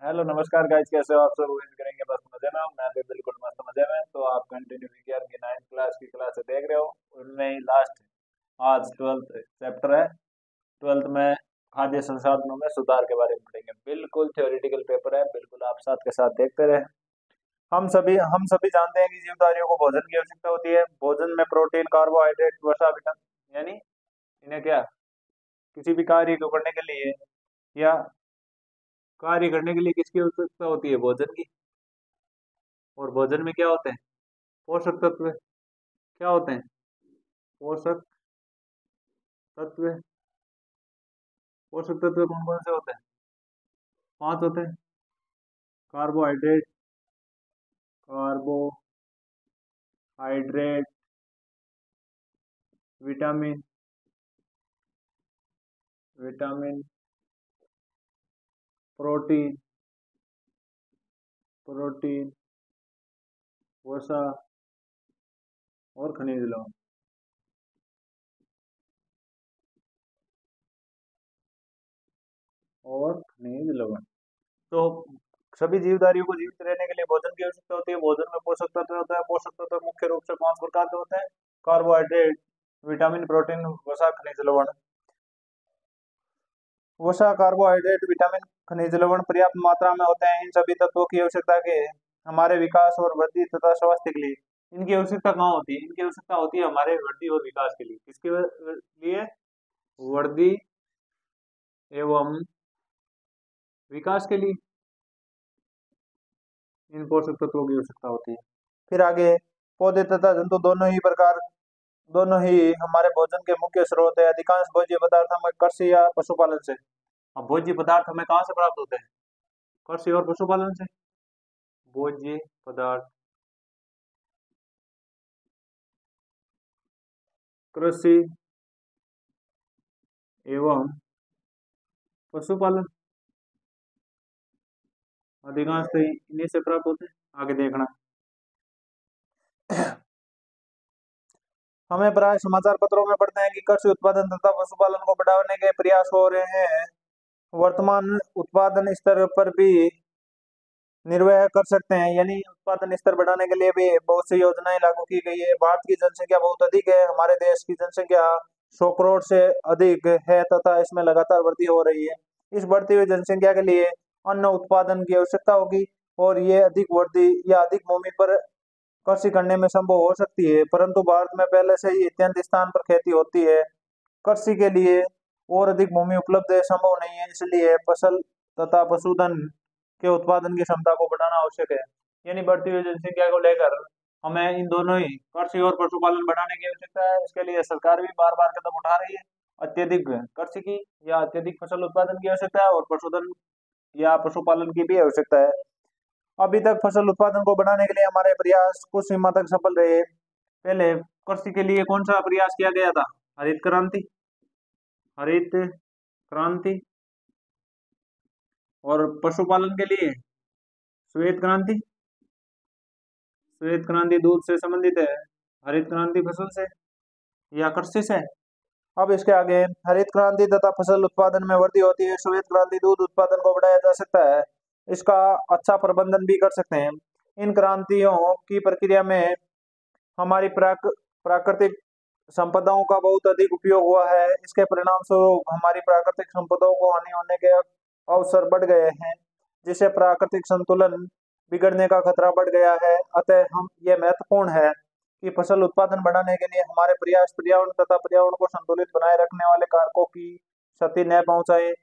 Hello नमस्कार guys, कैसे हो आप सब? उम्मीद करेंगे बस मजे में हो। मैं भी बिल्कुल मस्त मजे में। तो आप कंटिन्यू विज्ञान की 9th क्लास की क्लास देख रहे हो। उनमें ही लास्ट आज 12th चैप्टर है। 12th में खाद्य संसाधनों में सुधार के बारे में पढ़ेंगे। बिल्कुल थ्योरेटिकल पेपर है, बिल्कुल आप साथ के साथ देखते रहे। हम सभी जानते हैं कि जीवधारियों को भोजन की आवश्यकता होती है। भोजन में प्रोटीन, कार्बोहाइड्रेट, वसा, विटामिन यानी इन्हें क्या किसी भी कार्य को करने के लिए या कार्य करने के लिए किसकी आवश्यकता होती है? भोजन की। और भोजन में क्या होते हैं? पोषक तत्व। क्या होते हैं? पोषक तत्व। पोषक तत्व कौन कौन से होते हैं? 5 होते हैं। Carbohydrate, carbohydrate, vitamin, vitamin, protein, protein, वसा और खनिज लवण। और खनिज लवण। तो सभी जीवधारियों को जीवित रहने के लिए भोजन की आवश्यकता होती है। भोजन में पोषक तत्व होता है। पोषक तत्व मुख्य रूप से 5 प्रकार के होते हैं। कार्बोहाइड्रेट, विटामिन, प्रोटीन, वसा, खनिज लवण। वसा, कार्बोहाइड्रेट, विटामिन, खनिज लवण पर्याप्त मात्रा में होते हैं। इन सभी तत्वों की आवश्यकता के हमारे विकास और वृद्धि तथा स्वास्थ्य के लिए। इनकी आवश्यकता कहाँ होती है? इनकी आवश्यकता होती है हमारे वृद्धि और विकास के लिए। किसके लिए? वृद्धि एवं विकास के लिए इन पोषक तत्वों की आवश्यकता होती है। फिर आगे, पौधे तथा जंतु दोनों ही हमारे भोजन के मुख्य स्रोत है। अधिकांश भोज्य पदार्थ हमें कृषि या पशुपालन से। अब भोज्य पदार्थ हमें कहाँ से प्राप्त होते हैं? कृषि और पशुपालन से। भोज्य पदार्थ कृषि एवं पशुपालन, अधिकांश तो इन्हीं से प्राप्त होते हैं। आगे देखना, हमें प्राय समाचार पत्रों में पढ़ते हैं कि कृषि उत्पादन तथा पशुपालन को बढ़ाने के प्रयास हो रहे हैं। वर्तमान उत्पादन स्तर पर भी निर्वह कर सकते हैं, यानी उत्पादन स्तर बढ़ाने के लिए भी बहुत सी योजनाएं लागू की गई है। भारत की जनसंख्या बहुत अधिक है। हमारे देश की जनसंख्या 100 करोड़ से अधिक है तथा इसमें लगातार वृद्धि हो रही है। इस बढ़ती हुई जनसंख्या के लिए अन्न उत्पादन की आवश्यकता होगी और ये अधिक वृद्धि या अधिक भूमि पर कृषि करने में संभव हो सकती है। परंतु भारत में पहले से ही अत्यंत स्थान पर खेती होती है। कृषि के लिए और अधिक भूमि उपलब्ध है संभव नहीं है। इसलिए फसल तथा पशुधन के उत्पादन की क्षमता को बढ़ाना आवश्यक है। यानी बढ़ती हुई जनसंख्या को लेकर हमें इन दोनों ही कृषि और पशुपालन बढ़ाने की आवश्यकता है। इसके लिए सरकार भी बार बार कदम उठा रही है। अत्यधिक कृषि की या अत्यधिक फसल उत्पादन की आवश्यकता है और पशुधन या पशुपालन की भी आवश्यकता है। अभी तक फसल उत्पादन को बढ़ाने के लिए हमारे प्रयास कुछ सीमा तक सफल रहे। पहले कृषि के लिए कौन सा प्रयास किया गया था? हरित क्रांति। हरित क्रांति। और पशुपालन के लिए श्वेत क्रांति। श्वेत क्रांति दूध से संबंधित है। हरित क्रांति फसल से या कृषि से। अब इसके आगे, हरित क्रांति तथा फसल उत्पादन में वृद्धि होती है। श्वेत क्रांति दूध उत्पादन को बढ़ाया जा सकता है। इसका अच्छा प्रबंधन भी कर सकते हैं। इन क्रांतियों की प्रक्रिया में हमारी प्राकृतिक संपदाओं का बहुत अधिक उपयोग हुआ है। इसके परिणाम स्वरूप हमारी प्राकृतिक संपदाओं को हानि होने के अवसर बढ़ गए हैं, जिससे प्राकृतिक संतुलन बिगड़ने का खतरा बढ़ गया है। अतः हम ये महत्वपूर्ण है कि फसल उत्पादन बढ़ाने के लिए हमारे प्रयास पर्यावरण तथा पर्यावरण को संतुलित बनाए रखने वाले कारकों की क्षति न पहुंचाए।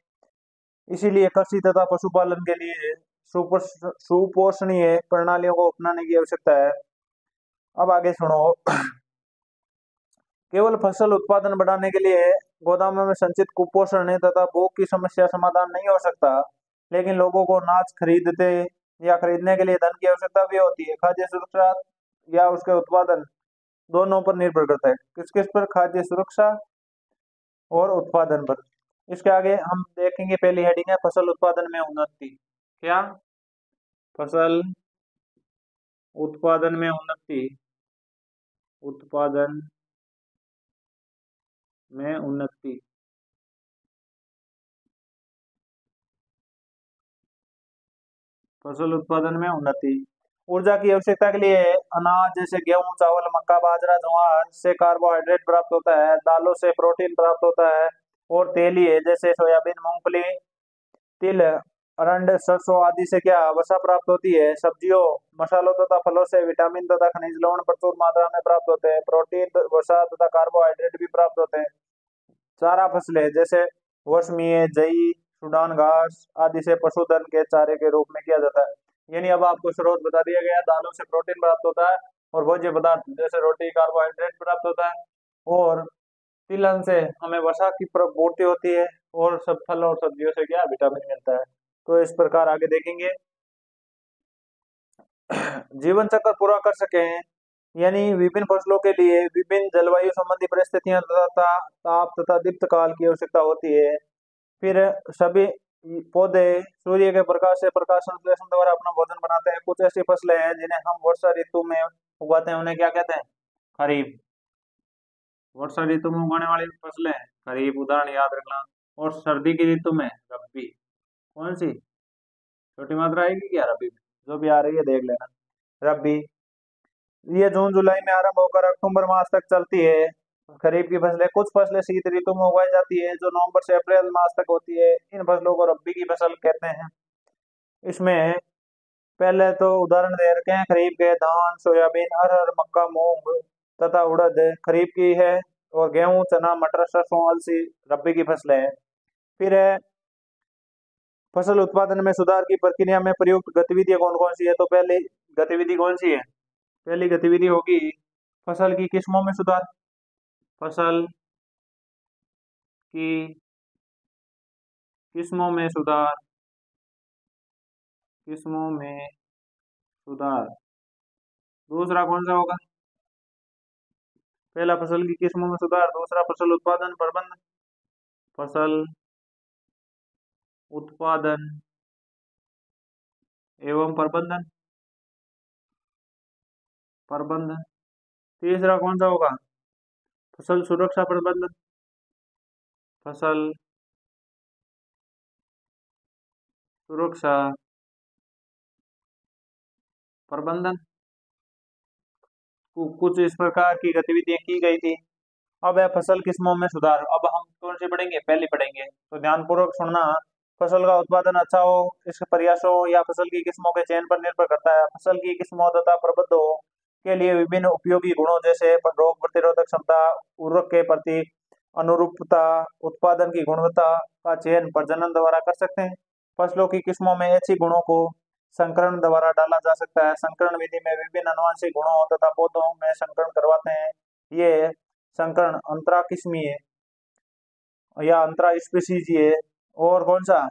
इसीलिए कृषि तथा पशुपालन के लिए सुपोषणीय प्रणालियों को अपनाने की आवश्यकता है। अब आगे सुनो। केवल फसल उत्पादन बढ़ाने के लिए गोदामों में संचित कुपोषण तथा भूख की समस्या समाधान नहीं हो सकता, लेकिन लोगों को अनाज खरीदते या खरीदने के लिए धन की आवश्यकता भी होती है। खाद्य सुरक्षा या उसके उत्पादन दोनों पर निर्भर करता है। किस किस पर? खाद्य सुरक्षा और उत्पादन पर। इसके आगे हम देखेंगे, पहली हेडिंग है फसल उत्पादन में उन्नति। क्या? फसल उत्पादन में उन्नति। उत्पादन में उन्नति। फसल उत्पादन में उन्नति। ऊर्जा की आवश्यकता के लिए अनाज जैसे गेहूं, चावल, मक्का, बाजरा, ज्वार से कार्बोहाइड्रेट प्राप्त होता है। दालों से प्रोटीन प्राप्त होता है। और तेलीय जैसे सोयाबीन, मूंगफली, तिल, अरंड, सरसों आदि से क्या वसा प्राप्त होती है। सब्जियों, मसालों तथा फलों से विटामिन तथा खनिज लवण प्रचुर मात्रा में प्राप्त होते हैं। प्रोटीन, वसा तथा कार्बोहाइड्रेट भी प्राप्त होते हैं। चारा फसलें जैसे वर्षमीय, जई, सूडान घास आदि से पशुधन के चारे के रूप में किया जाता है। यानी अब आपको स्रोत बता दिया गया। दालों से प्रोटीन प्राप्त होता है और भोज्य पदार्थ जैसे रोटी, कार्बोहाइड्रेट प्राप्त होता है। और तिलहन से हमें वसा की पूर्ति होती है। और सब फल और सब्जियों से क्या विटामिन मिलता है। तो इस प्रकार आगे देखेंगे। जीवन चक्र पूरा कर सकें यानी विभिन्न फसलों के लिए विभिन्न जलवायु संबंधी परिस्थितियां तथा ताप तथा दीप्त काल की आवश्यकता होती है। फिर सभी पौधे सूर्य के प्रकाश से प्रकाश संश्लेषण द्वारा अपना भोजन बनाते हैं। कुछ ऐसी फसलें हैं जिन्हें हम वर्षा ऋतु में उगाते हैं, उन्हें क्या कहते हैं? खरीफ। वर्षा ऋतु में उगाने वाली फसलें खरीफ, उदाहरण याद रखना। और सर्दी की ऋतु में रबी। कौन सी? छोटी मात्रा आएगी क्या रबी में? जो भी आ रही है देख लेना। रबी ये जून जुलाई में आरंभ होकर अक्टूबर मास तक चलती है। खरीफ की फसलें, कुछ फसलें शीत ऋतु में उगाई जाती है जो नवंबर से अप्रैल मास तक होती है। इन फसलों को रबी की फसल कहते हैं। इसमें पहले तो उदाहरण दे रखे हैं खरीफ के। धान, सोयाबीन, अरहर, मक्का, मूंग तथा उड़द खरीफ की है। और गेहूं, चना, मटर, सरसों, अलसी रबी की फसलें हैं। फिर है फसल उत्पादन में सुधार की प्रक्रिया में प्रयुक्त गतिविधियां कौन कौन सी है। तो पहली गतिविधि कौन सी है? पहली गतिविधि होगी फसल की किस्मों में सुधार। फसल की किस्मों में सुधार। किस्मों में सुधार। दूसरा कौन सा होगा? पहला फसल की किस्मों में सुधार, दूसरा फसल उत्पादन प्रबंधन। फसल उत्पादन एवं प्रबंधन। प्रबंधन। तीसरा कौन सा होगा? फसल सुरक्षा प्रबंधन। फसल सुरक्षा प्रबंधन। कुछ इस प्रकार की गतिविधियां की गई थी। अब है फसल किस्मों में सुधार। अब हम कौन सी पढ़ेंगे? पहली पढ़ेंगे, तो ध्यानपूर्वक सुनना। फसल का उत्पादन अच्छा हो इसके प्रयासों या फसल की किस्मों के चयन पर निर्भर करता है। फसल की किस्मों तथा प्रबंधों के लिए विभिन्न उपयोगी गुणों जैसे रोग प्रतिरोधक क्षमता, उर्वरक के प्रति अनुरूपता, उत्पादन की गुणवत्ता का चयन प्रजनन द्वारा कर सकते हैं। फसलों की किस्मों में ऐसी गुणों को संकरण द्वारा डाला जा सकता है। संकरण विधि में विभिन्न अनुवांशिक गुणों तथा पौधों में संकरण करवाते हैं। ये संकरण अंतरा किस्मीय या अंतरा स्पीसीजीय और कौन सा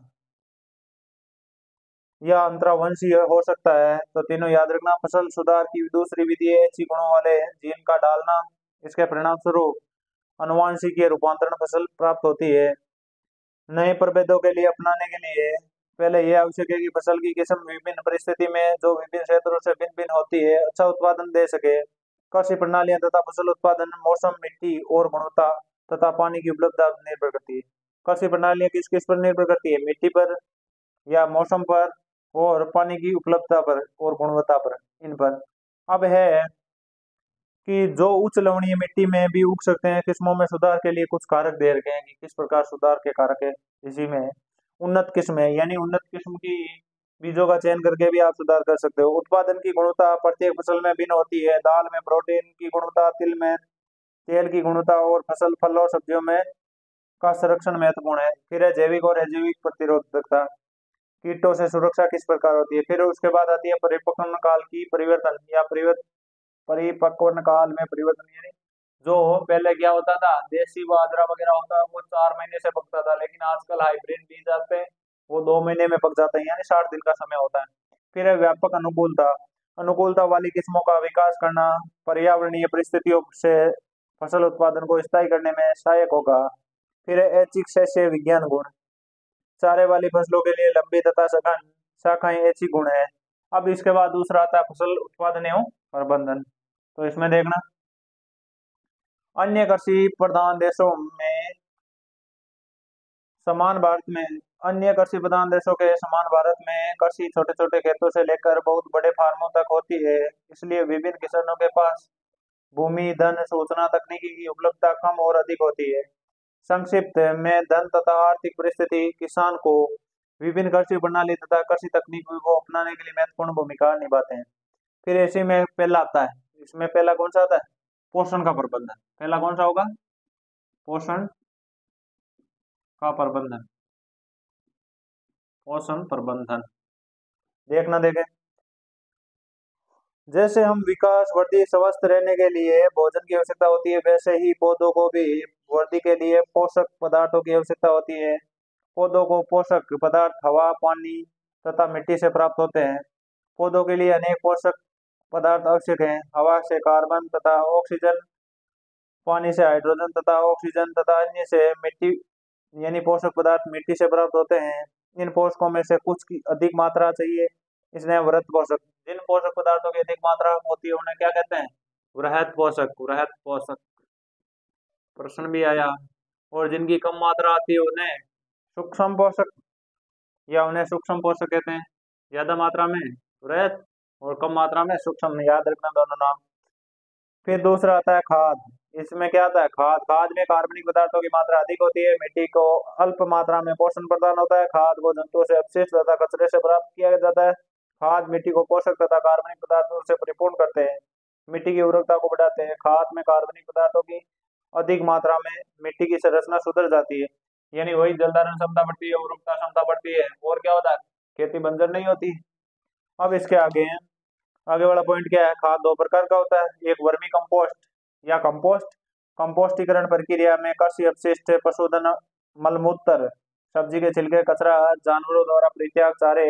या अंतरावंशीय हो सकता है। तो तीनों याद रखना। फसल सुधार की दूसरी विधि है ऐसी गुणों वाले जीन का डालना। इसके परिणाम स्वरूप अनुवांशिकीय रूपांतरण फसल प्राप्त होती है। नए प्रभेदों के लिए अपनाने के लिए पहले यह आवश्यक है कि फसल की किस्म विभिन्न परिस्थिति में जो विभिन्न क्षेत्रों से भिन्न भिन्न होती है अच्छा उत्पादन दे सके। कृषि प्रणालियां तथा फसल उत्पादन मौसम, मिट्टी और गुणवत्ता तथा पानी की उपलब्धता पर निर्भर करती है। कृषि प्रणालियां किस किस पर निर्भर करती है? मिट्टी पर या मौसम पर और पानी की उपलब्धता पर और गुणवत्ता पर, इन पर। अब है कि जो उच्च लवणीय मिट्टी में भी उग सकते हैं। किस्मों में सुधार के लिए कुछ कारक दे रखे हैं कि किस प्रकार सुधार के कारक है। इसी में उन्नत किस्म है यानी उन्नत किस्म की बीजों का चयन करके भी आप सुधार कर सकते हो। उत्पादन की गुणवत्ता प्रत्येक फसल में भिन्न होती है। दाल में प्रोटीन की गुणवत्ता, तिल में तेल की गुणवत्ता और फसल, फल और सब्जियों में का संरक्षण महत्वपूर्ण है। फिर है जैविक और अजैविक प्रतिरोधकता। कीटों से सुरक्षा किस प्रकार होती है। फिर उसके बाद आती है परिपक्वन काल की परिवर्तन या परिपक्वन काल में परिवर्तन। यानी जो पहले क्या होता था, देसी बाजरा वगैरह होता है वो 4 महीने से पकता था, लेकिन आजकल हाइब्रिड बीज आते हैं वो 2 महीने में पक जाते हैं, यानी 60 दिन का समय होता है। फिर है व्यापक अनुकूलता। अनुकूलता वाली किस्मों का विकास करना पर्यावरणीय परिस्थितियों से फसल उत्पादन को स्थायी करने में सहायक होगा। फिर है ऐच्छिक सस्य विज्ञान गुण। चारे वाली फसलों के लिए लंबी तथा सघन शाखाएं ऐच्छिक गुण है। अब इसके बाद दूसरा आता है फसल उत्पादन एवं प्रबंधन। तो इसमें देखना, अन्य कृषि प्रधान देशों में समान भारत में अन्य कृषि प्रधान देशों के समान भारत में कृषि छोटे छोटे खेतों से लेकर बहुत बड़े फार्मों तक होती है। इसलिए विभिन्न किसानों के पास भूमि, धन, सूचना, तकनीकी की उपलब्धता कम और अधिक होती है। संक्षिप्त में धन तथा आर्थिक परिस्थिति किसान को विभिन्न कृषि प्रणाली तथा कृषि तकनीकों को अपनाने के लिए महत्वपूर्ण भूमिका निभाते हैं। फिर इसी में पहला आता है, इसमें पहला कौन सा आता है? पोषण का प्रबंधन। पहला कौन सा होगा? पोषण का प्रबंधन। पोषण प्रबंधन देखना देखें। जैसे हम विकास, वृद्धि, स्वस्थ रहने के लिए भोजन की आवश्यकता होती है, वैसे ही पौधों को भी वृद्धि के लिए पोषक पदार्थों की आवश्यकता होती है। पौधों को पोषक पदार्थ हवा, पानी तथा मिट्टी से प्राप्त होते हैं। पौधों के लिए अनेक पोषक पदार्थ आवश्यक हैं। हवा से कार्बन तथा ऑक्सीजन, पानी से हाइड्रोजन तथा ऑक्सीजन तथा अन्य से मिट्टी, यानी पोषक पदार्थ मिट्टी से प्राप्त होते हैं। इन पोषकों में से कुछ की अधिक मात्रा चाहिए, इसलिए वृहत पोषक। जिन पोषक पदार्थों की अधिक मात्रा होती है उन्हें क्या कहते हैं? वृहत पोषक। वृहत पोषक प्रश्न भी आया। और जिनकी कम मात्रा आती है उन्हें सूक्ष्म पोषक, या उन्हें सूक्ष्म पोषक कहते हैं। ज्यादा मात्रा में वृहत और कम मात्रा में सूक्ष्म, याद रखना दोनों नाम। फिर दूसरा आता है खाद। इसमें क्या आता है? खाद। खाद में कार्बनिक पदार्थों की मात्रा अधिक होती है। मिट्टी को अल्प मात्रा में पोषण प्रदान होता है। खाद को जंतुओं से अपशिष्ट तथा कचरे से प्राप्त किया जाता है। खाद मिट्टी को पोषक तथा कार्बनिक पदार्थों से परिपूर्ण करते हैं, मिट्टी की उर्वरकता को बढ़ाते हैं। खाद में कार्बनिक पदार्थों की अधिक मात्रा में मिट्टी की संरचना सुधर जाती है, यानी वही जलधारण क्षमता बढ़ती है, उर्वरकता क्षमता बढ़ती है, और क्या होता है? खेती बंजर नहीं होती। अब इसके आगे हैं, आगे वाला पॉइंट क्या है? खाद दो प्रकार का होता है। एक वर्मी कंपोस्ट या कंपोस्ट। कंपोस्टीकरण प्रक्रिया में कृषि अपशिष्ट, पशुधन मलमूत्र, सब्जी के छिलके, कचरा, जानवरों द्वारा परित्याग चारे,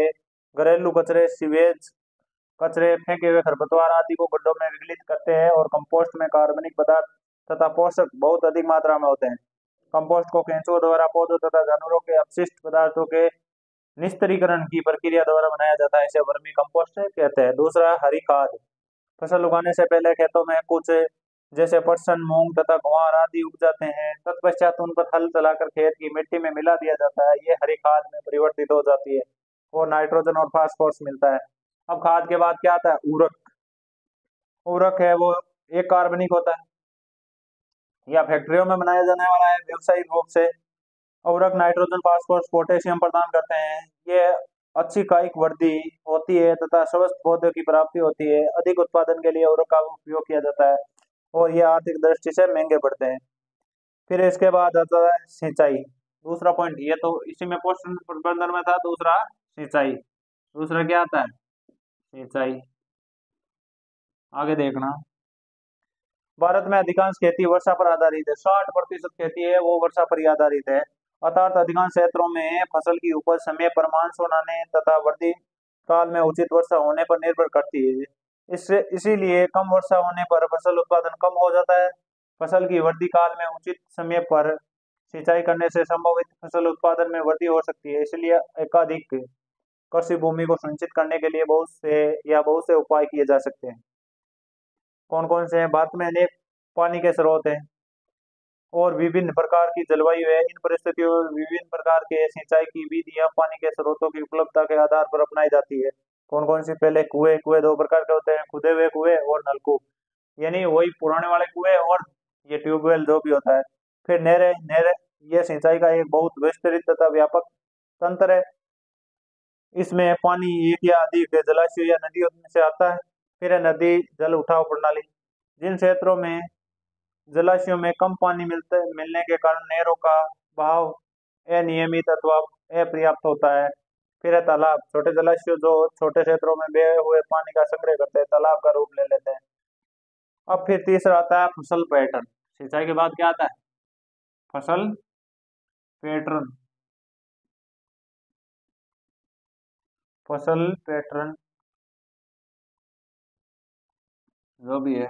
घरेलू कचरे, सीवेज कचरे, फेंके हुए खरपतवार आदि को गड्ढों में विघटित करते हैं। और कंपोस्ट में कार्बनिक पदार्थ तथा पोषक बहुत अधिक मात्रा में होते हैं। कंपोस्ट को केंचुओं द्वारा पौधों तथा जानवरों के अपशिष्ट पदार्थों के निस्तारीकरण की प्रक्रिया द्वारा बनाया जाता है। इसे वर्मी कंपोस्ट कहते हैं। दूसरा, हरी खाद। फसल उगाने से पहले खेतों में कुछ जैसे पटसन, मूंग तथा ग्वार आदि उग जाते हैं। तत्पश्चात उन पर हल चलाकर खेत की मिट्टी में मिला दिया जाता है। ये हरी खाद में परिवर्तित हो जाती है और नाइट्रोजन और फास्फोरस मिलता है। अब खाद के बाद क्या आता है? उर्वरक। उर्वरक है वो एक कार्बनिक होता है, या फैक्ट्रियों में बनाया जाने वाला है व्यवसायिक रूप से। उर्वरक नाइट्रोजन, फास्फोरस, पोटेशियम प्रदान करते हैं। ये अच्छी कायिक वृद्धि होती है तथा स्वस्थ पौधों की प्राप्ति होती है। अधिक उत्पादन के लिए उर्वरक का उपयोग किया जाता है और ये आर्थिक दृष्टि से महंगे पड़ते हैं। फिर इसके बाद आता है सिंचाई। दूसरा पॉइंट, ये तो इसी में पोषण प्रबंधन में था। दूसरा सिंचाई। दूसरा क्या आता है? सिंचाई। आगे देखना। भारत में अधिकांश खेती वर्षा पर आधारित है। 60% खेती है वो वर्षा पर ही आधारित है। अर्थात अधिकांश क्षेत्रों में फसल की उपज समय पर मानसून आने तथा वृद्धि काल में उचित वर्षा होने पर निर्भर करती है। इससे इसीलिए कम वर्षा होने पर फसल उत्पादन कम हो जाता है। फसल की वृद्धि काल में उचित समय पर सिंचाई करने से संभावित फसल उत्पादन में वृद्धि हो सकती है। इसलिए एकाधिक कृषि भूमि को सुनिश्चित करने के लिए बहुत से उपाय किए जा सकते हैं। कौन कौन से हैं? भारत में अनेक पानी के स्रोत हैं और विभिन्न प्रकार की जलवायु है। इन परिस्थितियों में विभिन्न प्रकार के सिंचाई की विधियां पानी के स्रोतों की उपलब्धता के आधार पर अपनाई जाती है। कौन कौन सी? पहले कुएं। कुएं दो प्रकार के होते हैं, खुदे हुए कुएं और नलकूप, यानी वही पुराने वाले कुएं और ये ट्यूबवेल जो भी होता है। फिर नहरें। नहरें ये सिंचाई का एक बहुत विस्तृत तथा व्यापक तंत्र है। इसमें पानी एक या अधिक जलाशय या नदियों से आता है। फिर है नदी जल उठाव प्रणाली। जिन क्षेत्रों में जलाशयों में कम पानी मिलने के कारण नहरों का बहाव अनियमित अथवा अपर्याप्त होता है। फिर है तालाब। छोटे जलाशय जो छोटे क्षेत्रों में बहे हुए पानी का संग्रह करते हैं, तालाब का रूप ले लेते हैं। अब फिर तीसरा आता है फसल पैटर्न। सिंचाई के बाद क्या आता है? फसल पैटर्न। फसल पैटर्न जो भी है,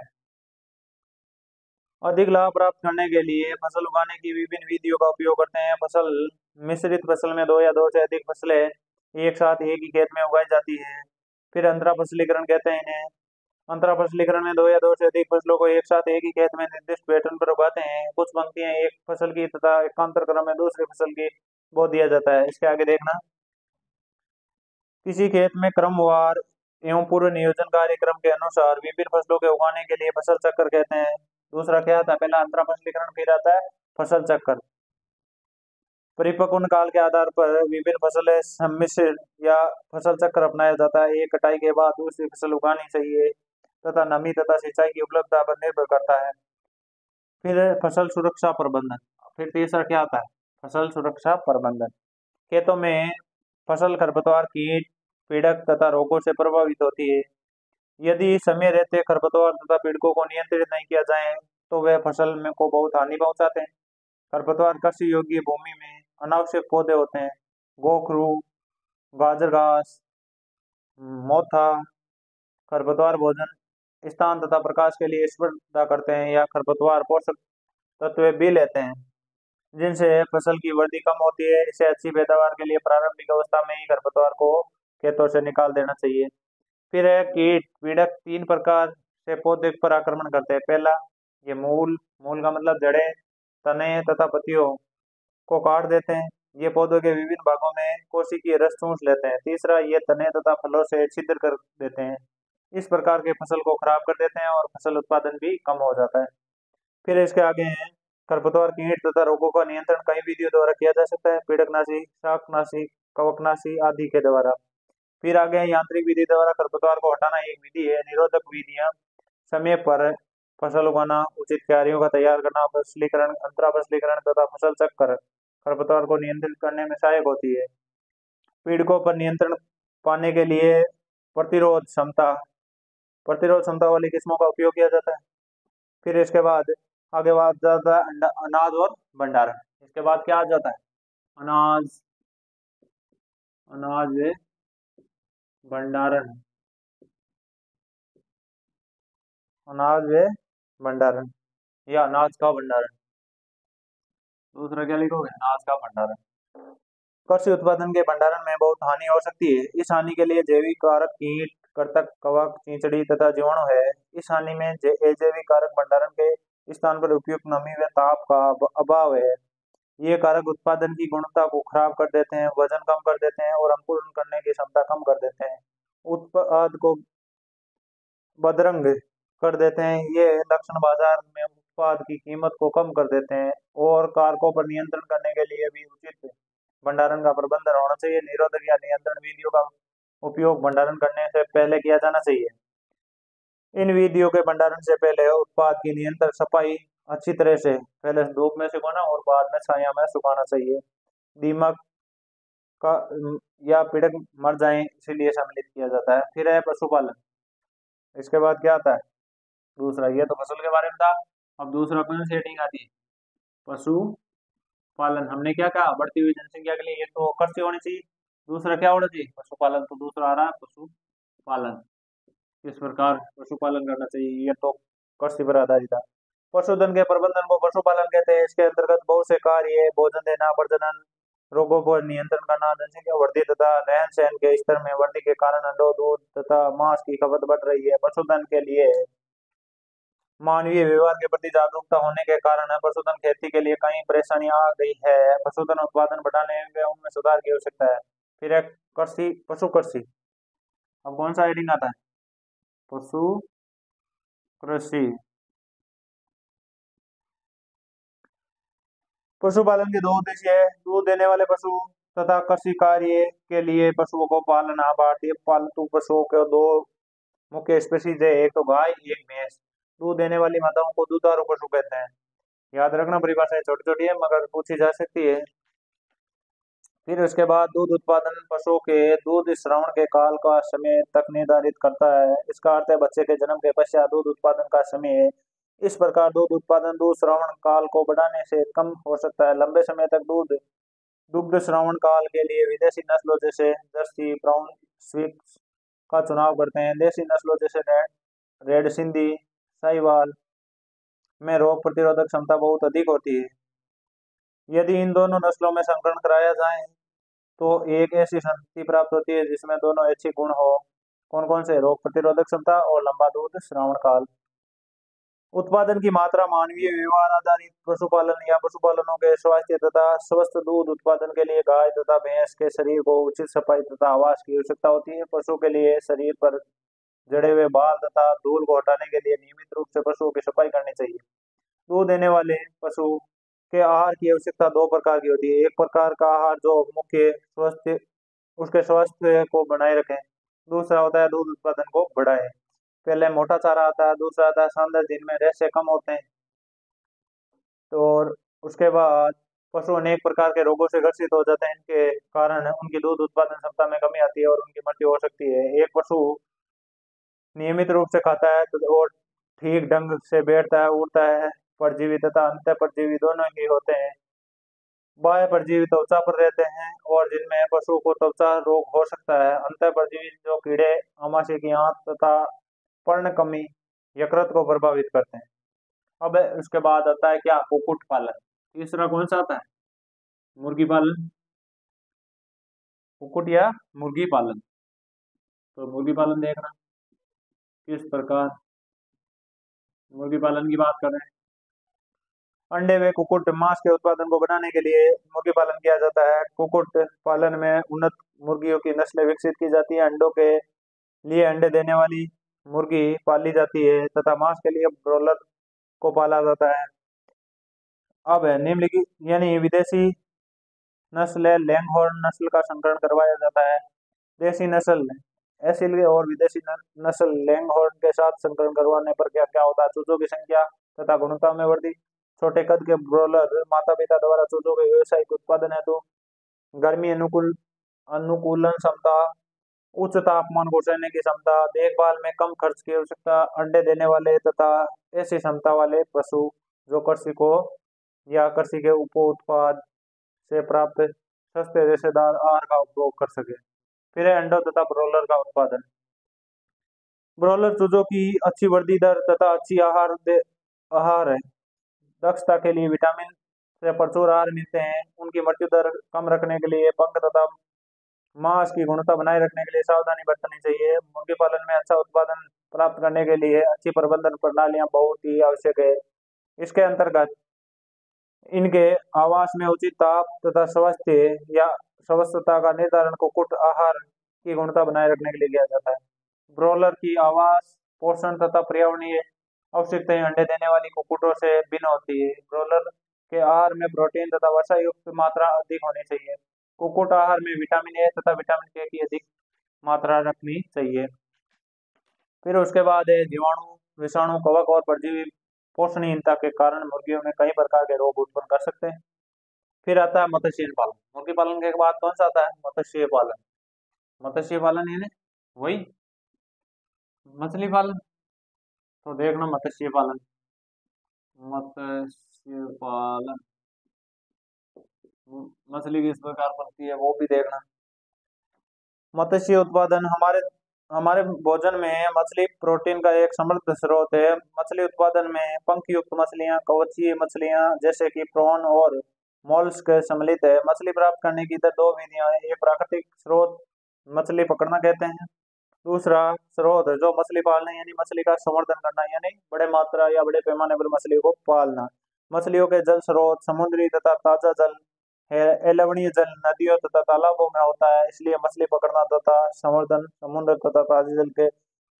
अधिक लाभ प्राप्त करने के लिए फसल उगाने की विभिन्न विधियों का उपयोग करते हैं। फसल मिश्रित फसल में दो या दो से अधिक फसलें एक साथ एक ही खेत में उगाई जाती हैं। फिर अंतरा फसलीकरण कहते हैं इन्हें। अंतरा फसलीकरण में दो या दो से अधिक फसलों को एक साथ एक ही खेत में निर्दिष्ट पैटर्न पर उगाते हैं। कुछ पंक्तियां एक फसल की तथा एकांतर क्रम में दूसरी फसल की बो दिया जाता है। इसके आगे देखना, किसी खेत में क्रमवार एवं पूर्व नियोजन कार्यक्रम के अनुसार विभिन्न फसलों के उगाने के लिए फसल चक्र कहते हैं। दूसरा क्या आता है, पहला अंतरा फसलीकरण, फिर आता है फसल चक्र। परिपक्वन काल के आधार पर विभिन्न फसलें सम्मिश्र या फसल चक्र अपनाया जाता है। एक कटाई के बाद दूसरी फसल उगानी चाहिए तथा नमी तथा सिंचाई की उपलब्धता पर निर्भर करता है। फिर फसल सुरक्षा प्रबंधन, फिर तीसरा क्या आता है, फसल सुरक्षा प्रबंधन। खेतों में फसल खरपतवार, कीट, पीड़क तथा रोगों से प्रभावित होती है। यदि समय रहते खरपतवार तथा पीड़कों को नियंत्रित नहीं किया जाए तो वे फसल में को बहुत हानि पहुंचाते हैं। खरपतवार कृषि योग्य भूमि में अनावश्यक पौधे होते हैं। गोखरू, गाजर घास, मोथा खरपतवार भोजन स्थान तथा प्रकाश के लिए स्पर्धा करते हैं या खरपतवार पोषक तत्व भी लेते हैं, जिनसे फसल की वृद्धि कम होती है। इसे अच्छी पैदावार के लिए प्रारंभिक अवस्था में ही खरपतवार को खेतों से निकाल देना चाहिए। फिर है कीट पीड़क, तीन प्रकार से पौधे पर आक्रमण करते हैं। पहला, ये मूल, मूल का मतलब जड़ें, तने तथा पत्तियों को काट देते हैं। ये पौधों के विभिन्न भागों में कोशिकीय रस चूस लेते हैं। तीसरा, ये तने तथा फलों से छिद्र कर देते हैं। इस प्रकार के फसल को खराब कर देते हैं और फसल उत्पादन भी कम हो जाता है। फिर इसके आगे हैं खरपतवार, कीट तथा रोगों का नियंत्रण कई विधियों द्वारा किया जा सकता है। पीड़कनाशी, शाकनाशी, कवकनाशी आदि के द्वारा। फिर आगे है यांत्रिक विधि द्वारा खरपतवार को हटाना एक विधि है। निरोधक विधियां, समय पर फसल उगाना, उचित क्यारियों का तैयार करना, फसलीकरण, अंतरा फसलीकरण तथा फसल चक्कर खरपतवार को नियंत्रित करने में सहायक होती है। पीड़कों पर नियंत्रण पाने के लिए प्रतिरोध क्षमता वाली किस्मों का उपयोग किया जाता है। फिर इसके बाद आगे बात जाता है अनाज और भंडारण। इसके बाद क्या आ जाता है, अनाज, अनाज व भंडारण, अनाज व भंडारण या अनाज का भंडारण। दूसरा क्या लिखोगे, अनाज का भंडारण। कृषि उत्पादन के भंडारण में बहुत हानि हो सकती है। इस हानि के लिए जैविक कारक, कीट, कृंतक, कवक, चींचड़ी तथा जीवाणु है। इस हानि में अजैविक कारक भंडारण के स्थान पर उपयुक्त नमी व ताप का अभाव है। ये कारक उत्पादन की गुणवत्ता को खराब कर देते हैं, वजन कम कर देते हैं और अंकुरण करने की क्षमता कम कर देते हैं। उत्पाद को बदरंग कर देते हैं। ये लक्षण बाजार में उत्पाद की कीमत को कम कर देते हैं और कारकों पर नियंत्रण करने के लिए भी उचित भंडारण का प्रबंधन होना चाहिए। निरोधक या नियंत्रण विधियों का उपयोग भंडारण करने से पहले किया जाना चाहिए। इन विधियों के भंडारण से पहले उत्पाद की नियंत्रण सफाई अच्छी तरह से पहले धूप में सुखाना और बाद में छाया में सुखाना चाहिए। दीमक का या पीड़क मर जाए इसीलिए सम्मिलित किया जाता है। फिर है पशुपालन। इसके बाद क्या आता है, दूसरा, ये तो फसल के बारे में था। अब दूसरा कौन सी हेडिंग आती है, पशुपालन। हमने क्या कहा, बढ़ती हुई जनसंख्या के लिए ये तो कृषि होनी चाहिए, दूसरा क्या होना चाहिए, पशुपालन। तो दूसरा आ रहा है पशुपालन। किस प्रकार पशुपालन करना चाहिए, ये तो कृषि पर आधारित था। पशुधन के प्रबंधन को पशुपालन कहते हैं। इसके अंतर्गत बहुत से कार्य, भोजन देना, प्रजनन, रोगों पर नियंत्रण करना, जनसंख्या वृद्धि तथा रहन सहन के स्तर में वृद्धि के कारण अंडों, दूध तथा मांस की खपत बढ़ रही है। पशुधन के लिए मानवीय व्यवहार के प्रति जागरूकता होने के कारण पशुधन खेती के लिए कई परेशानियां आ गई है। पशुधन उत्पादन बढ़ाने व उनमें सुधार की आवश्यकता है। फिर एक कृषि, पशु कृषि। अब कौन सा हेडिंग आता है, पशु कृषि। पशुपालन के दो उद्देश्य है, दूध देने वाले पशु तथा कृषि कार्य के लिए पशुओं को पालना। भारतीय पालतू पशुओं के दो मुख्य स्पीशीज है, एक तो गाय, एक भैंस। दूध देने वाली माताओं को दुधारू पशु कहते हैं। याद रखना, परिभाषाएं छोटी छोटी है मगर पूछी जा सकती है। फिर उसके बाद दूध उत्पादन पशुओं के दूध श्रवण के काल का समय तक निर्धारित करता है। इसका अर्थ है बच्चे के जन्म के पश्चात दूध उत्पादन का समय है। इस प्रकार दूध उत्पादन दूध श्रवण काल को बढ़ाने से कम हो सकता है। लंबे समय तक दुग्ध श्रवण काल के लिए विदेशी नस्लों जैसे जर्सी, ब्राउन स्विक्स का चुनाव करते हैं। देसी नस्लों जैसे रेड सिंधी, साहिवाल में रोग प्रतिरोधक क्षमता बहुत अधिक होती है। यदि इन दोनों नस्लों में संकरण कराया जाए तो एक ऐसी संतति प्राप्त होती है जिसमें दोनों अच्छे गुण हो। कौन कौन से, रोग प्रतिरोधक क्षमता और लंबा दूध श्रवण काल। उत्पादन की मात्रा मानवीय व्यवहार आधारित पशुपालन या पशुपालनों के स्वास्थ्य तथा स्वस्थ दूध उत्पादन के लिए गाय तथा भैंस के शरीर को उचित सफाई तथा आवास की आवश्यकता होती है। पशु के लिए शरीर पर जड़े हुए बाल तथा धूल को हटाने के लिए नियमित रूप से पशुओं की सफाई करनी चाहिए। दूध देने वाले पशु के आहार की आवश्यकता दो प्रकार की होती है। एक प्रकार का आहार जो मुख्य स्वास्थ्य उसके स्वास्थ्य को बनाए रखें। दूसरा होता है दूध उत्पादन को बढ़ाए। पहले मोटा चारा आता है, दूसरा आता है शानदार जिनमें रेशे कम होते हैं। तो और उसके बाद पशु अनेक प्रकार के रोगों से ग्रसित हो जाते हैं। इनके कारण उनकी दूध उत्पादन क्षमता में कमी आती है और उनकी मृत्यु हो सकती है। एक पशु नियमित रूप से खाता है तो और ठीक ढंग से बैठता है, उड़ता है, परजीवी तथा अंत परजीवी दोनों ही होते हैं। बाह्य परजीवी त्वचा पर रहते हैं और जिनमें पशु को त्वचा रोग हो सकता है। अंत परजीवी जो कीड़े, आमाशय की आंत तथा पर्णकमी, यकृत को प्रभावित करते हैं। अब उसके बाद आता है क्या, कुक्कुट पालन। तीसरा कौन सा आता है, मुर्गी पालन। कुक्कुट या मुर्गी पालन। तो मुर्गी पालन देखना किस प्रकार मुर्गी पालन की बात कर रहे हैं। अंडे व कुक्कुट मांस के उत्पादन को बढ़ाने के लिए मुर्गी पालन किया जाता है। कुक्कुट पालन में उन्नत मुर्गियों की नस्लें विकसित की जाती है। अंडों के लिए अंडे देने वाली मुर्गी पाली जाती है तथा मांस के लिए ब्रॉयलर को पाला जाता है। अब है निम्नलिखित यानी विदेशी नस्ल लैंगहॉर्न नस्ल का संकरण करवाया जाता है। देसी नस्ल एसिल और विदेशी नस्ल लैंगहॉर्न के साथ संकरण करवाने पर क्या क्या होता है, चूजों की संख्या तथा गुणवत्ता में वृद्धि। छोटे कद के ब्रॉयलर माता पिता द्वारा चूजों के व्यावसायिक उत्पादन हेतु गर्मी अनुकूलन क्षमता, उच्च तापमान को सहने की क्षमता, देखभाल में कम खर्च की आवश्यकता, अंडे देने वाले तथा ऐसी क्षमता वाले पशु जो कृषि को या कृषि के उप उत्पाद से प्राप्त सस्ते रेशेदार आहार का उपभोग कर सके। फिर है अंडों तथा ब्रॉयलर का उत्पादन। ब्रॉयलर चूजों की अच्छी वृद्धि दर तथा अच्छी आहार है दक्षता के लिए विटामिन से प्रचुर आहार मिलते हैं। उनकी मृत्यु दर कम रखने के लिए पंख तथा मांस की गुणवत्ता बनाए रखने के लिए सावधानी बरतनी चाहिए। मुर्गी पालन में अच्छा उत्पादन प्राप्त करने के लिए अच्छी प्रबंधन प्रणालियां बहुत ही आवश्यक है। इसके अंतर्गत इनके आवास में उचित ताप तथा स्वास्थ्य या स्वस्थता का निर्धारण कुक्कुट आहार की गुणवत्ता बनाए रखने के लिए किया जाता है। ब्रॉयलर की आवास, पोषण तथा पर्यावरणीय आवश्यकताएं अंडे देने वाली कुक्कुटों से भिन्न होती है। ब्रॉयलर के आहार में प्रोटीन तथा वसा युक्त मात्रा अधिक होनी चाहिए। कुक्कुट आहार में विटामिन ए तथा विटामिन के की अधिक मात्रा रखनी चाहिए। फिर उसके बाद है जीवाणु, विषाणु, कवक और परजीवी पोषणहीनता के कारण मुर्गियों में कई प्रकार के रोग उत्पन्न कर सकते हैं। फिर आता है मत्स्य पालन। मुर्गी पालन के बाद कौन सा आता है, मत्स्य पालन। मत्स्य पालन यानी वही मछली पालन। तो देखना मत्स्य पालन, मत्स्य पालन मछली किस प्रकार पलती है वो भी देखना। मत्स्य उत्पादन हमारे हमारे भोजन में मछली प्रोटीन का एक समृद्ध स्रोत है। मछली उत्पादन में पंख युक्त मछलियां, कवचीय मछलियां जैसे कि प्रॉन और मोलस्क सम्मिलित है। मछली प्राप्त करने की दो विधियां हैं। एक प्राकृतिक स्रोत मछली पकड़ना कहते हैं। दूसरा स्रोत जो मछली पालना यानी मछली का संवर्धन करना यानी बड़े मात्रा या बड़े पैमाने पर मछली को पालना। मछलियों के जल स्रोत समुद्री तथा ताजा जल है। लवणीय जल नदियों तथा तालाबों में होता है, इसलिए मछली पकड़ना तथा संवर्धन समुद्र तथा ताजे जल के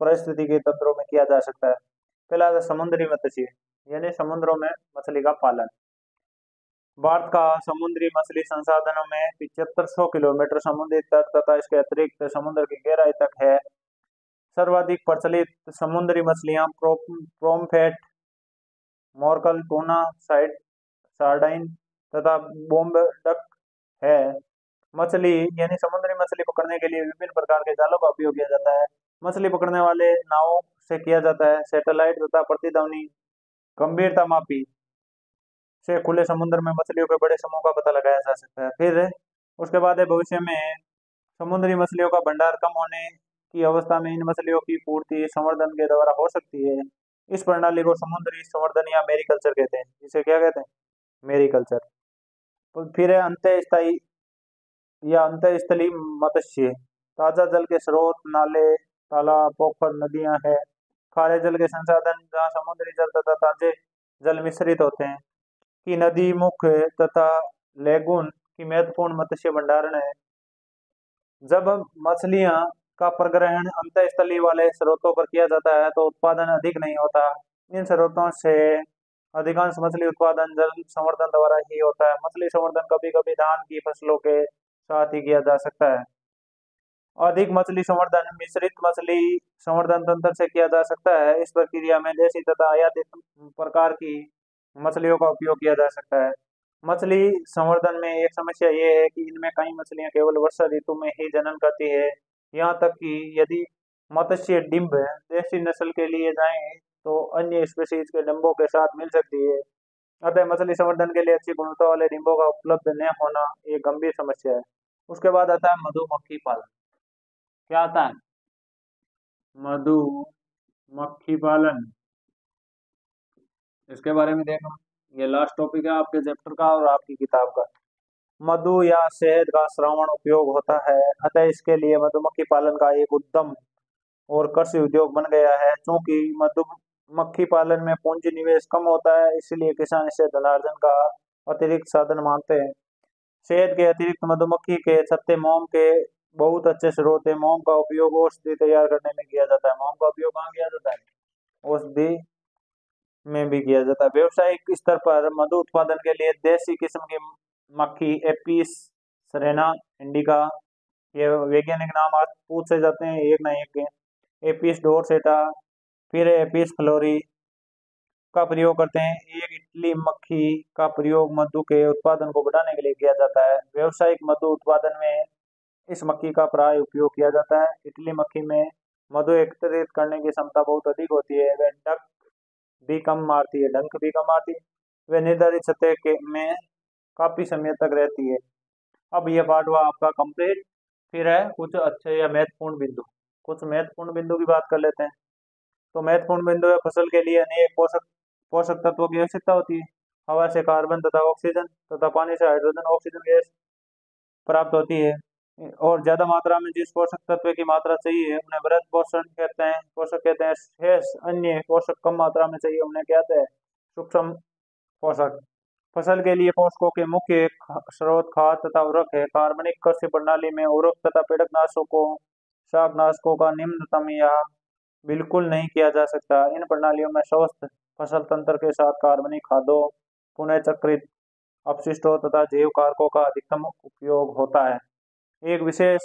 पारिस्थितिकी तंत्रों में किया जा सकता है। पहला है समुद्री मत्स्य यानी समुद्रों में मछली का पालन। भारत का समुद्री मछली संसाधनों में 7500 किलोमीटर समुद्री तट तथा इसके अतिरिक्त समुद्र की गहराई तक है। सर्वाधिक प्रचलित समुद्री मछलियां प्रोम्फेट, मोरकल, टूना, सार्डाइन तथा बोम्बडक है। मछली यानी समुद्री मछली पकड़ने के लिए विभिन्न प्रकार के जालों का उपयोग किया जाता है। मछली पकड़ने वाले नावों से किया जाता है। सैटेलाइट तथा प्रतिध्वनि गंभीरता मापी से खुले समुद्र में मछलियों के बड़े समूह का पता लगाया जा सकता है। फिर उसके बाद है भविष्य में समुद्री मछलियों का भंडार कम होने की अवस्था में इन मछलियों की पूर्ति संवर्धन के द्वारा हो सकती है। इस प्रणाली को समुद्री संवर्धन या मेरीकल्चर कहते हैं। इसे क्या कहते हैं, मेरीकल्चर। तो फिर है अंतःस्थायी या अंतःस्थलीय मत्स्य। ताजा जल के स्रोत नाले, तालाब, पोखर, नदियां हैं। खारे जल के संसाधन जहाँ समुद्री जल तथा ताजे जल मिश्रित होते हैं, कि नदी मुख तथा लेगुन की महत्वपूर्ण मत्स्य भंडारण है। जब मछलियां का प्रग्रहण अंतःस्थलीय वाले स्रोतों पर किया जाता है तो उत्पादन अधिक नहीं होता। इन स्रोतों से अधिकांश मछली उत्पादन जल संवर्धन द्वारा ही होता है। मछली संवर्धन कभी कभी धान की फसलों के साथ ही किया जा सकता है। अधिक मछली संवर्धन मिश्रित मछली संवर्धन तंत्र से किया जा सकता है। इस प्रक्रिया में देशी तथा आयातित प्रकार की मछलियों का उपयोग किया जा सकता है। मछली संवर्धन में एक समस्या ये है कि इनमें कई मछलियां केवल वर्षा ऋतु में ही जनन करती है। यहाँ तक कि यदि मत्स्य डिंब देसी नस्ल के लिए जाएं तो अन्य स्पीशीज के डिंबों के साथ मिल सकती है। अतः मछली संवर्धन के लिए अच्छी गुणवत्ता वाले डिंबों का उपलब्ध न होना एक गंभीर समस्या है। उसके बाद आता है मधुमक्खी पालन। क्या आता है? मधुमक्खी पालन। इसके बारे में देखो, ये लास्ट टॉपिक है आपके चैप्टर का और आपकी किताब का। मधु या शहद का श्रवण उपयोग होता है, अतः इसके लिए मधुमक्खी पालन का एक उद्यम और कृषि उद्योग बन गया है। क्योंकि मधुमक्खी पालन में पूंजी निवेश कम होता है, इसलिए किसान इसे धनार्जन का अतिरिक्त साधन मानते हैं। शहद के अतिरिक्त मधुमक्खी के छत्ते मोम के बहुत अच्छे स्रोत है। मोम का उपयोग औषधि तैयार करने में किया जाता है। मोम का उपयोग कहाँ किया जाता है? औषधि में भी किया जाता है। व्यवसायिक स्तर पर मधु उत्पादन के लिए देसी किस्म की मक्खी एपिस सेरेना इंडिका, ये वैज्ञानिक नाम आज पूछे जाते हैं एक ना एक के, एपिस डोरसेटा, फिर एपिस फ्लोरी का प्रयोग करते हैं। एक इटली मक्खी का प्रयोग मधु के उत्पादन को बढ़ाने के लिए किया जाता है। व्यावसायिक मधु उत्पादन में इस मक्खी का प्राय उपयोग किया जाता है। इटली मक्खी में मधु एकत्रित करने की क्षमता बहुत अधिक होती है। वह डंक भी कम मारती है। वह निर्धारित सतह के में काफी समय तक रहती है। अब यह पार्ट हुआ आपका कंप्लीट। फिर है कुछ अच्छे या महत्वपूर्ण बिंदु। कुछ महत्वपूर्ण बिंदु की बात कर लेते हैं। तो महत्वपूर्ण बिंदु है, फसल के लिए अनेक पोषक पोषक तत्वों की आवश्यकता होती है। हवा से कार्बन तथा ऑक्सीजन तथा पानी से हाइड्रोजन ऑक्सीजन गैस प्राप्त होती है। और ज्यादा मात्रा में जिस पोषक तत्व की मात्रा चाहिए उन्हें वृहद पोषक कहते हैं। शेष अन्य पोषक कम मात्रा में चाहिए उन्हें क्या कहते हैं? सूक्ष्म पोषक। फसल के लिए पोषकों के मुख्य स्रोत खाद तथा उर्वरक है। कार्बनिक कृषि प्रणाली में उर्वरक तथा पेड़कनाशकों शाकनाशकों का निम्नतम या बिल्कुल नहीं किया जा सकता। इन प्रणालियों में स्वस्थ फसल तंत्र के साथ कार्बनिक खादों, पुनःचक्रित अपशिष्टों तथा जैव कारकों का अधिकतम उपयोग होता है। एक विशेष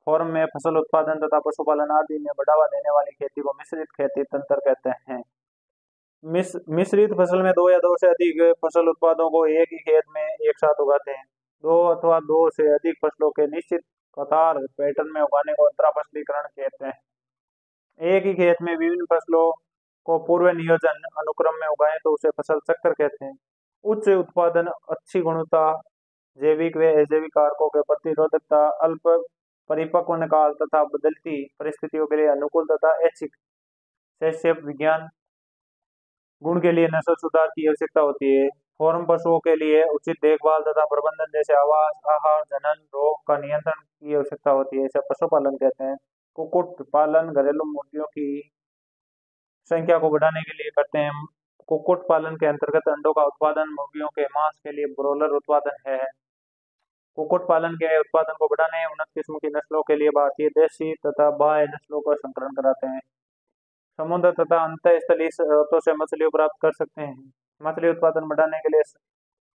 फॉर्म में फसल उत्पादन तथा पशुपालन आदि में बढ़ावा देने वाली खेती को मिश्रित खेती तंत्र कहते हैं। मिश्रित फसल में दो या दो से अधिक फसल उत्पादों को एक ही खेत में एक साथ उगाते हैं। दो अथवा दो से अधिक फसलों के निश्चित कतार पैटर्न में उगाने को अंतरा फसलीकरण कहते हैं। एक ही खेत में विभिन्न फसलों को पूर्व नियोजन अनुक्रम में उगाएं तो उसे फसल चक्र कहते हैं। उच्च उत्पादन, अच्छी गुणवत्ता, जैविक व अजैविक कारकों के प्रतिरोधकता, अल्प परिपक्वन काल तथा बदलती परिस्थितियों के लिए अनुकूल तथा ऐच्छिक शैशव विज्ञान गुण के लिए नस्ल सुधार की आवश्यकता होती है। फॉर्म पशुओं के लिए उचित देखभाल तथा प्रबंधन जैसे आवास, आहार, जनन, रोग का नियंत्रण की आवश्यकता होती है। इसे पशुपालन कहते हैं। कुक्कुट पालन घरेलू मुर्गियों की संख्या को बढ़ाने के लिए करते हैं। कुक्कुट पालन के अंतर्गत अंडों का उत्पादन, मुर्गियों के मांस के लिए ब्रोलर उत्पादन है। कुक्कुट पालन के उत्पादन को बढ़ाने उन्नत किस्म की नस्लों के लिए भारतीय देशी तथा बाह्य नस्लों का संकरण कराते हैं। समुद्र तथा अंतःस्थलीय स्रोतों से मछलियों प्राप्त कर सकते हैं। मछली उत्पादन बढ़ाने के लिए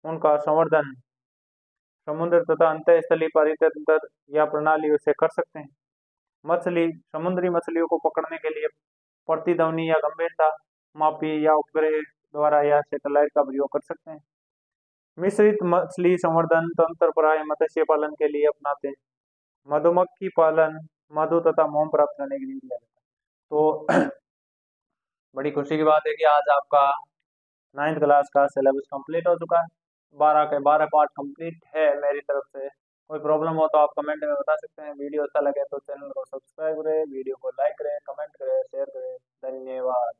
उनका संवर्धन समुद्र तथा अंतःस्थलीय पारितंत्र या प्रणालियों से कर सकते हैं। समुद्री मछलियों को पकड़ने के लिए प्रतिध्वनि या गंभीरता मापी या उपग्रह द्वारा या सैटेलाइट का प्रयोग कर सकते हैं। मिश्रित मछली संवर्धन तंत्र प्राय मत्स्य पालन के लिए अपनाते हैं। मधुमक्खी पालन मधु तथा मोम प्राप्त करने के लिए किया जाता है। तो बड़ी खुशी की बात है कि आज आपका 9th क्लास का सिलेबस कंप्लीट हो चुका है। 12 के 12 पार्ट कंप्लीट है मेरी तरफ से। कोई प्रॉब्लम हो तो आप कमेंट में बता सकते हैं। वीडियो अच्छा लगे तो चैनल को सब्सक्राइब करें, वीडियो को लाइक करें, कमेंट करें, शेयर करें। धन्यवाद।